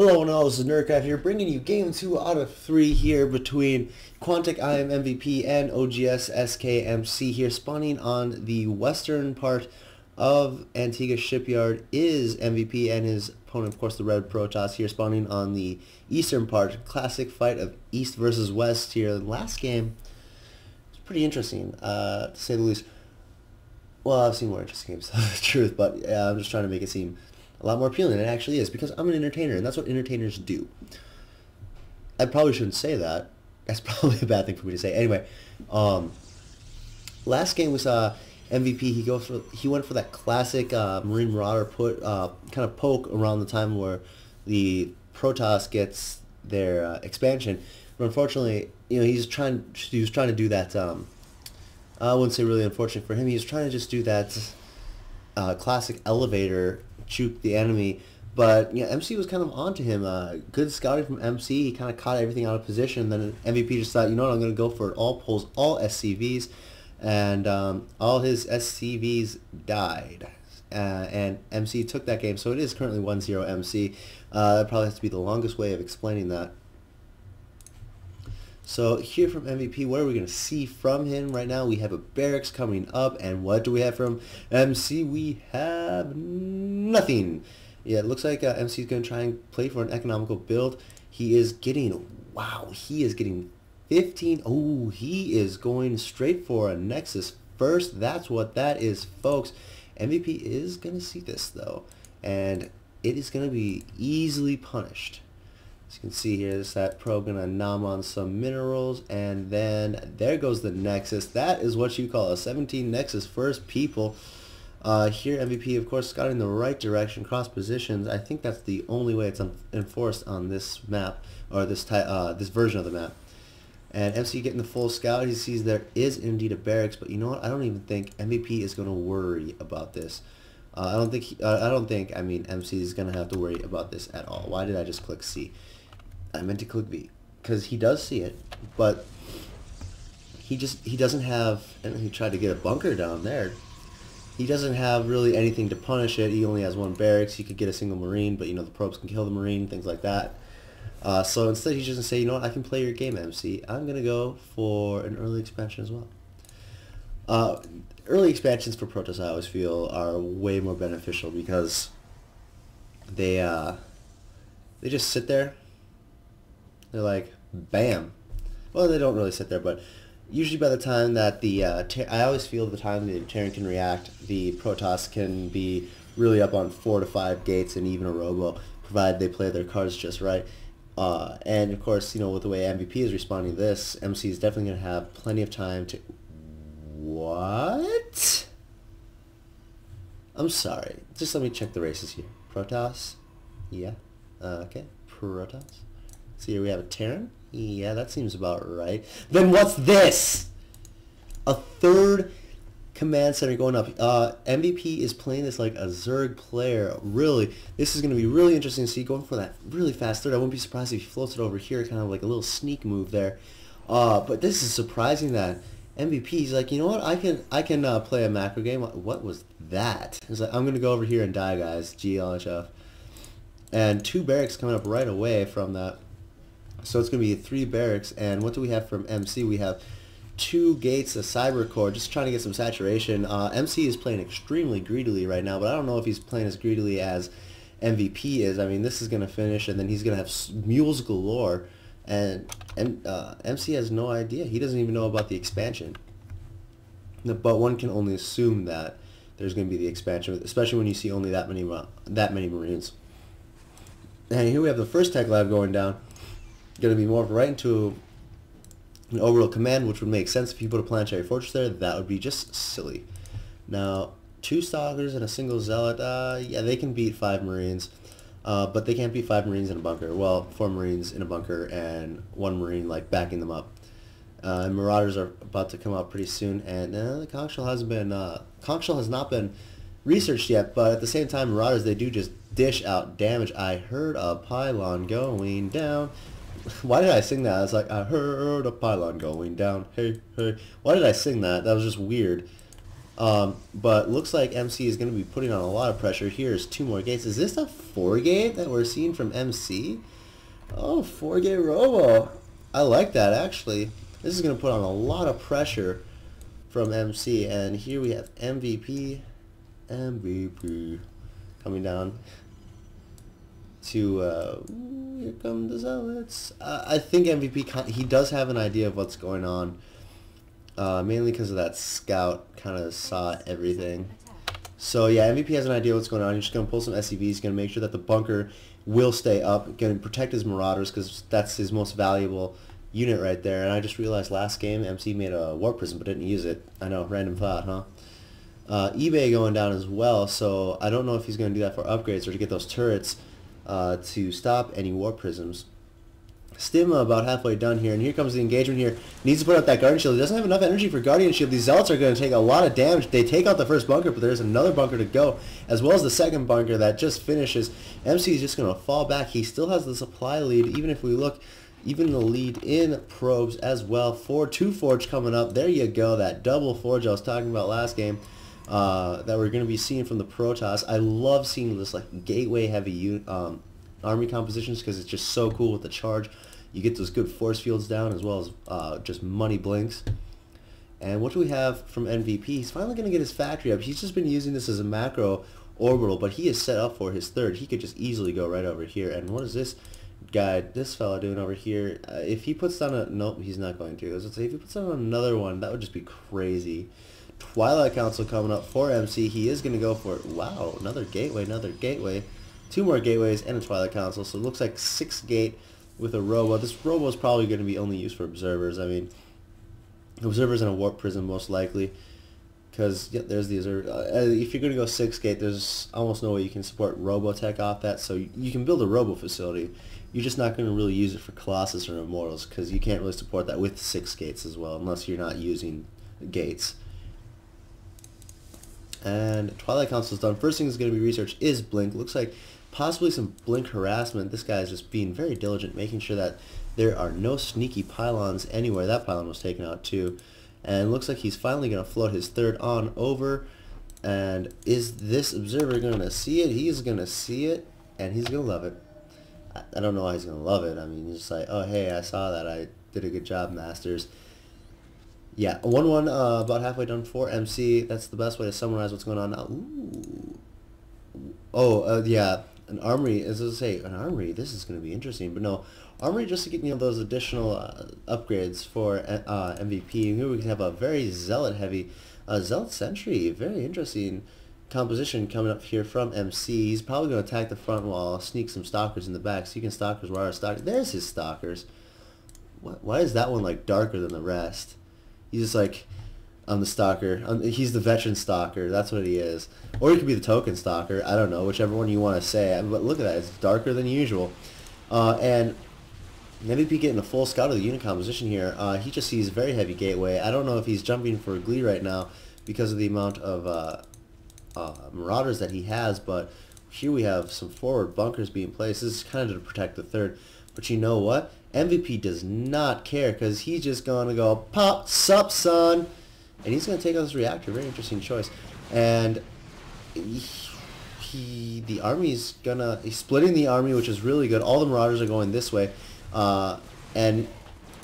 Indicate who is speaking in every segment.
Speaker 1: Hello and all, this is Nerdcraft here, bringing you game 2 out of 3 here between QIMMvp and oGsSKMC here, spawning on the western part of Antigua Shipyard is MVP and his opponent, of course, the Red Protoss here, spawning on the eastern part. Classic fight of East versus West here. The last game was pretty interesting, to say the least. Well, I've seen more interesting games, the truth, but I'm just trying to make it seem a lot more appealing than it actually is, because I'm an entertainer, and that's what entertainers do. I probably shouldn't say that. That's probably a bad thing for me to say. Anyway, last game we saw MVP. He went for that classic Marine Marauder kind of poke around the time where the Protoss gets their expansion. But unfortunately, he was trying to do that. I wouldn't say really unfortunate for him. He was trying to just do that classic elevator, juke the enemy, but MC was kind of onto him. Good scouting from MC. He kind of caught everything out of position. Then MVP just thought, you know what, I'm going to go for it. All pulls, all SCVs, and all his SCVs died. And MC took that game, so it is currently 1-0 MC. That probably has to be the longest way of explaining that. So here from MVP, what are we going to see from him right now? We have a barracks coming up, and what do we have from MC? We have nothing. Yeah, it looks like MC is going to try and play for an economical build. He is getting, wow, he is getting 15. Oh, he is going straight for a Nexus first. That's what that is, folks. MVP is going to see this, though, and it is going to be easily punished. As you can see here, this that probe gonna nom on some minerals, and then there goes the Nexus. That is what you call a 17 Nexus first, people. Here MVP, of course, got in the right direction, cross positions. I think that's the only way it's enforced on this map, or this version of the map. And MC getting the full scout. He sees there is indeed a barracks, but you know what? I don't even think MVP is gonna worry about this. I don't think. I mean, MC is gonna have to worry about this at all. Why did I just click C? I meant to click B, because he does see it, but he doesn't have, and he tried to get a bunker down there. He doesn't have really anything to punish it. He only has one barracks. He could get a single Marine, but the probes can kill the Marine, things like that. So instead he's just going to say, you know what, I can play your game, MC. I'm going to go for an early expansion as well. Early expansions for Protoss, I always feel, are way more beneficial, because they just sit there. They're like, bam. Well, they don't really sit there, but usually by the time that I always feel the time the Terran can react, the Protoss can be really up on 4 to 5 gates and even a robo, provided they play their cards just right. And of course, with the way MVP is responding to this, MC is definitely going to have plenty of time to... What? I'm sorry. Just let me check the races here. Protoss? Yeah. Okay. Protoss. So here we have a Terran. Yeah, that seems about right. Then what's this? A third command center going up. MVP is playing this like a Zerg player. Really, this is going to be really interesting to see, going for that really fast third. I wouldn't be surprised if he floats it over here, kind of like a little sneak move there. But this is surprising that MVP, he's like, you know what, I can play a macro game. What was that? He's like, I'm going to go over here and die, guys. GLHF. And 2 barracks coming up right away from that. So it's going to be 3 barracks, and what do we have from MC? We have 2 gates, a cyber core, just trying to get some saturation. MC is playing extremely greedily right now, but I don't know if he's playing as greedily as MVP is. I mean, this is going to finish, and then he's going to have mules galore, and MC has no idea. He doesn't even know about the expansion. But one can only assume that there's going to be the expansion, especially when you see only that many Marines. And here we have the first tech lab going down. Going to be morphed right into an orbital command, which would make sense if you put a planetary fortress there. That would be just silly. Now, 2 stalkers and a single zealot, yeah, they can beat 5 Marines, but they can't beat 5 Marines in a bunker. Well, 4 Marines in a bunker and 1 Marine like backing them up. And Marauders are about to come out pretty soon, and the conch shell has not been researched yet, but at the same time, Marauders, they do just dish out damage. I heard a pylon going down. Why did I sing that? I was like, I heard a pylon going down. Hey, hey. Why did I sing that? That was just weird. But looks like MC is going to be putting on a lot of pressure. Here's 2 more gates. Is this a 4-gate that we're seeing from MC? Oh, 4-gate robo. I like that, actually. This is going to put on a lot of pressure from MC. And here we have MVP coming down to, here come the Zealots. I think MVP, he does have an idea of what's going on. Mainly because of that scout kind of saw everything. So yeah, MVP has an idea what's going on. He's just going to pull some SCVs. He's going to make sure that the bunker will stay up. Going to protect his Marauders because that's his most valuable unit right there. And I just realized last game MC made a Warp Prism but didn't use it. I know, random thought, huh? eBay going down as well, so I don't know if he's going to do that for upgrades or to get those turrets to stop any Warp Prisms. Stim about halfway done here, and here comes the engagement here. Needs to put out that Guardian Shield. He doesn't have enough energy for Guardian Shield. These Zealots are going to take a lot of damage. They take out the first bunker, but there's another bunker to go, as well as the second bunker that just finishes. MC is just going to fall back. He still has the supply lead, even if we look, even the lead in probes as well. 2 Forge coming up. There you go, that double Forge I was talking about last game that we're going to be seeing from the Protoss. I love seeing this like gateway heavy army compositions because it's just so cool with the charge. You get those good force fields down as well as just money blinks. And what do we have from MVP? He's finally going to get his factory up. He's just been using this as a macro orbital, but he is set up for his third. He could just easily go right over here. And what is this guy, this fella doing over here? If he puts down a... Nope, he's not going to. I was going to say, if he puts down another one, that would just be crazy. Twilight Council coming up for MC. He is going to go for... Wow, another gateway, another gateway. 2 more gateways and a Twilight Council. So it looks like 6 gate with a robo. This robo is probably going to be only used for observers. I mean, observers and a warp prism most likely, because yeah, there's the observer. If you're going to go 6 gate, there's almost no way you can support robotech off that. So you can build a robo facility. You're just not going to really use it for Colossus or Immortals because you can't really support that with 6 gates as well, unless you're not using gates. And Twilight Council is done. First thing that's going to be researched is Blink. Looks like possibly some Blink harassment. This guy is just being very diligent, making sure that there are no sneaky pylons anywhere. That pylon was taken out too. And it looks like he's finally going to float his third on over. And is this observer going to see it? He's going to see it, and he's going to love it. I don't know why he's going to love it. I mean, he's just like, oh, hey, I saw that. I did a good job, Masters. Yeah, 1-1, about halfway done for MC. That's the best way to summarize what's going on now. Ooh. Oh, yeah. An armory, as I say, an armory, this is going to be interesting, but no, armory just to get, you know, those additional upgrades for MVP. Here we can have a very zealot heavy, zealot sentry, very interesting composition coming up here from MC. He's probably going to attack the front wall, sneak some stalkers in the back, so you can stalkers, where are stalkers? There's his stalkers. Why is that one like darker than the rest? He's just like... on the stalker. He's the veteran stalker. That's what he is. Or he could be the token stalker. I don't know. Whichever one you want to say. But look at that. It's darker than usual. And MVP getting a full scout of the unit composition here. He just sees very heavy gateway. I don't know if he's jumping for glee right now because of the amount of Marauders that he has. But here we have some forward bunkers being placed. This is kind of to protect the third. But you know what? MVP does not care because he's just going to go, pop, sup, son. And he's going to take out this reactor. Very interesting choice. And the army's he's splitting the army, which is really good. All the Marauders are going this way. And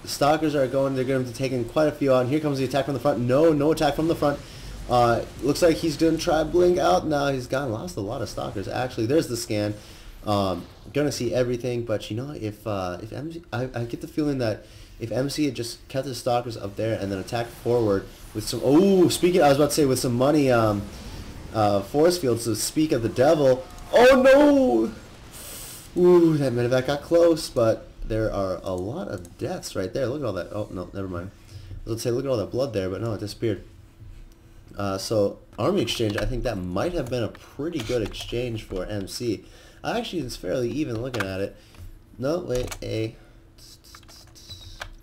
Speaker 1: the Stalkers are going, they're going to be taking quite a few out. And here comes the attack from the front. No attack from the front. Looks like he's going to try Blink out. Now he's lost a lot of Stalkers. Actually, there's the scan. Going to see everything. But you know, if MC, I get the feeling that if MC had just kept his Stalkers up there and then attacked forward with some... Oh, speaking... I was about to say with some money force fields, to speak of the devil. Oh, no! Ooh, that medevac got close, but there are a lot of deaths right there. Look at all that... Oh, no, never mind. I was going to say, look at all that blood there, but no, it disappeared. So, army exchange, I think that might have been a pretty good exchange for MC. Actually, it's fairly even looking at it. No, wait, A...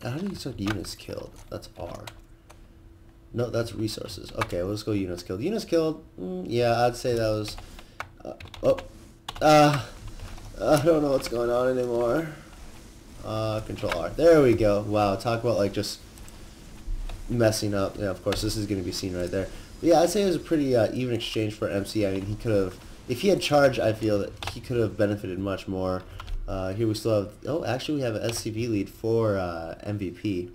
Speaker 1: How do you select units killed? That's R. No, that's resources. Okay, well, let's go units killed. Units killed, yeah, I'd say that was... I don't know what's going on anymore. Control R. There we go. Wow, talk about, like, just messing up. Yeah, of course, this is going to be seen right there. Yeah, I'd say it was a pretty even exchange for MC. I mean, he could have, if he had charge, I feel that he could have benefited much more. Here we still have, oh, actually we have an SCV lead for MVP.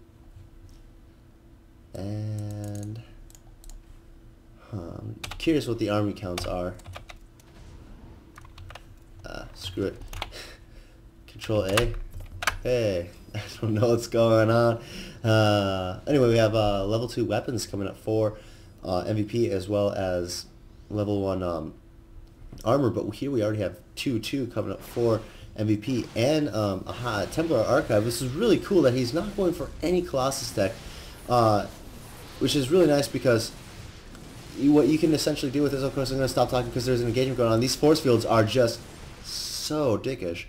Speaker 1: And, I'm curious what the army counts are. Screw it. Control A. Hey, I don't know what's going on. Anyway, we have level 2 weapons coming up for MVP, as well as level 1 armor, but here we already have 2 coming up for MVP, and a Templar Archive. This is really cool that he's not going for any Colossus tech, which is really nice, because what you can essentially do with this, of course I'm going to stop talking because there's an engagement going on. These force fields are just so dickish.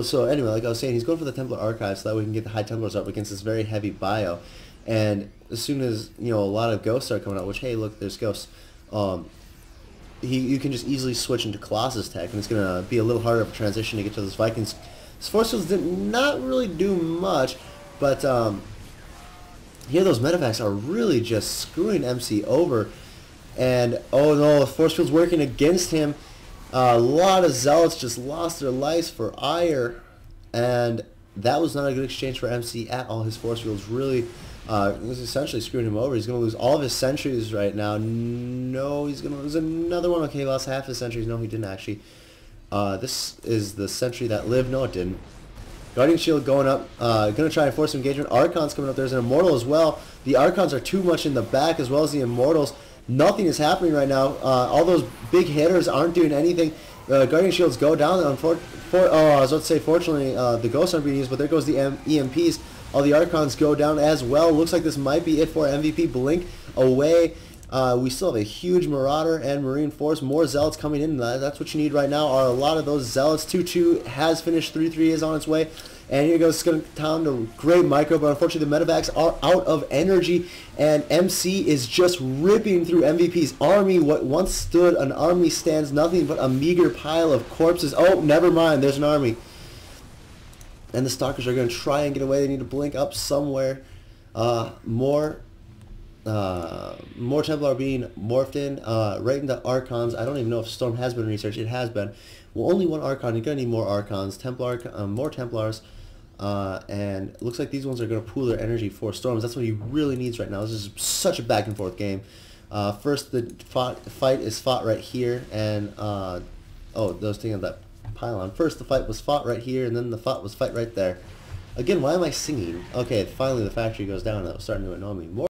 Speaker 1: So anyway, like I was saying, he's going for the Templar Archive so that we can get the High Templars up against this very heavy bio. And as soon as, you know, a lot of ghosts start coming out, which, hey, look, there's ghosts, you can just easily switch into Colossus tech, and it's going to be a little harder of a transition to get to those Vikings. His force fields did not really do much, but here those medevacs are really just screwing MC over. And, oh no, the force field's working against him. A lot of Zealots just lost their lives for ire, and that was not a good exchange for MC at all. His force fields really was essentially screwing him over. He's going to lose all of his sentries right now. No, he's going to lose another one. Okay, he lost half his sentries. No, he didn't actually. This is the sentry that lived. No, it didn't. Guardian Shield going up. Going to try and force engagement. Archons coming up. There's an Immortal as well. The Archons are too much in the back, as well as the Immortals. Nothing is happening right now. All those big hitters aren't doing anything. Guardian Shields go down. I was about to say, fortunately, the Ghosts aren't being used, but there goes the EMPs. All the Archons go down as well. Looks like this might be it for MVP. Blink away. We still have a huge Marauder and Marine Force. More Zealots coming in. That's what you need right now, are a lot of those Zealots. 2-2 has finished. 3-3 is on its way. And here goes, it's going to down to great micro, but unfortunately the medevacs are out of energy, and MC is just ripping through MVP's army. What once stood an army stands nothing but a meager pile of corpses. Oh, never mind, there's an army. And the Stalkers are going to try and get away. They need to blink up somewhere. More Templar are being morphed in right into Archons. I don't even know if Storm has been researched. It has been. Well, only one Archon. You're going to need more Archons. More Templars. And it looks like these ones are going to pool their energy for Storms. That's what he really needs right now. This is such a back and forth game. First, the fight is fought right here, and oh, those things on that pylon. First, the fight was fought right here, and then the fight was right there. Again, why am I singing? Okay, finally the factory goes down. That was starting to annoy me more.